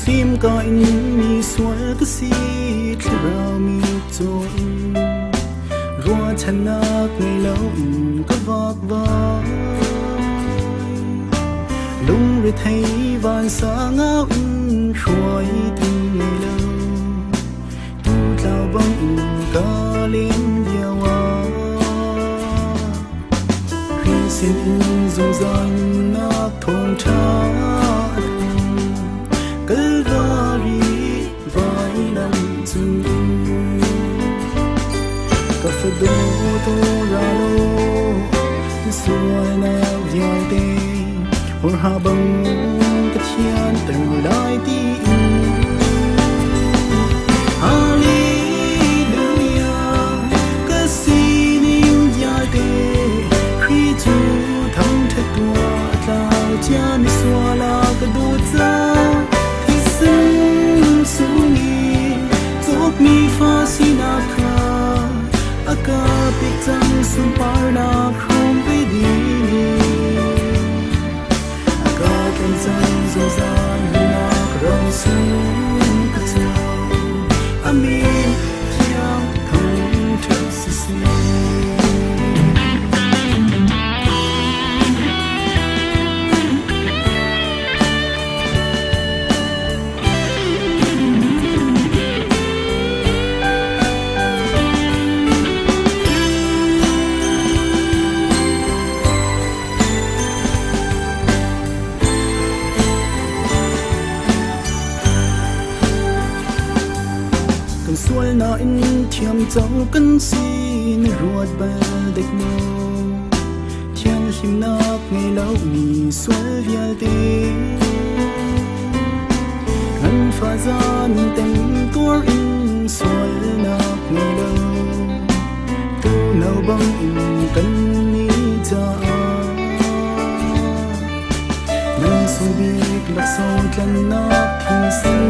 sim có in mi xóa cái gì ra mi trôi rùa chân nát ngày lâu có vác vai lung rồi thấy vàn xa ngao rồi tình ngày lâu tu lao băng ca lên yêu khi xin dùng danh nát thôn cha Calvary vai lam chung ka fa do to ra lo suai na yai te or ha bang ka thian ter lai ti hallelujah ka si ning yai te khi chu thang the tua tao cha mi swa la ka do cha mi fa sina kha aka pitang sun parna khom ve di aka kan sang zo zan na krom sun ka cha amin kyam thong thang si si sual na in thiam chau kan sin ruat ba dek mo thiam him nak ngai lo mi sual vial te ngan fa zan tem tur in sual nak ngai lo tu nau bang in kan ni cha nan su bi lak sau kan nak thi sin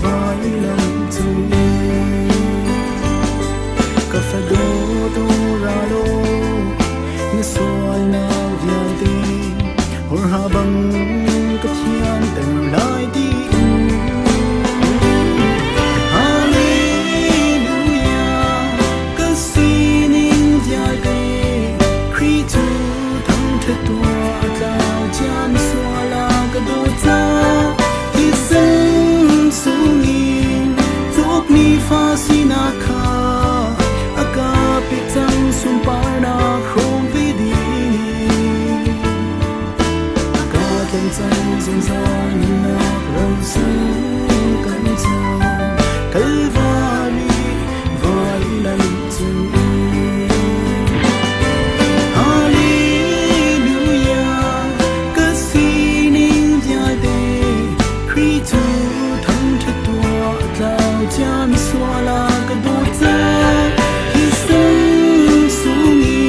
vai lam chung ka fa do to ra lo ni soal na vian te or ha bang ka thian ter lai ti hallelujah ka si ning jai te kri chu thang the tua ta chan swala ka do cha mi fa sina kha aka pitang sun parna khom ve di aka kan sang zum san na ram sun kan cha Calvary vai lam chung hallelujah ka si ning jai de kri chu thang the tua cha mi swala ka do cha hi sung sungi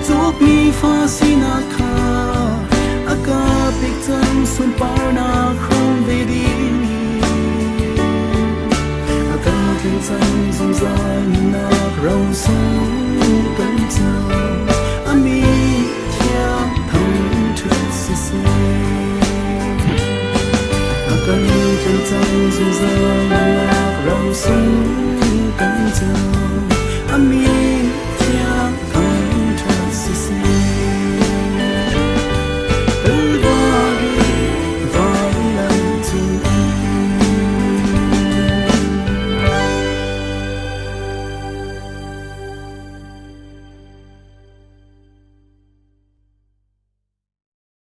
tok mi fa sina kha aka pitang sun parna khom ve di aka kan sang zum zan na rau sung kan cha ami thia thang thu si si aka kan sang zum zan rau sung kan cha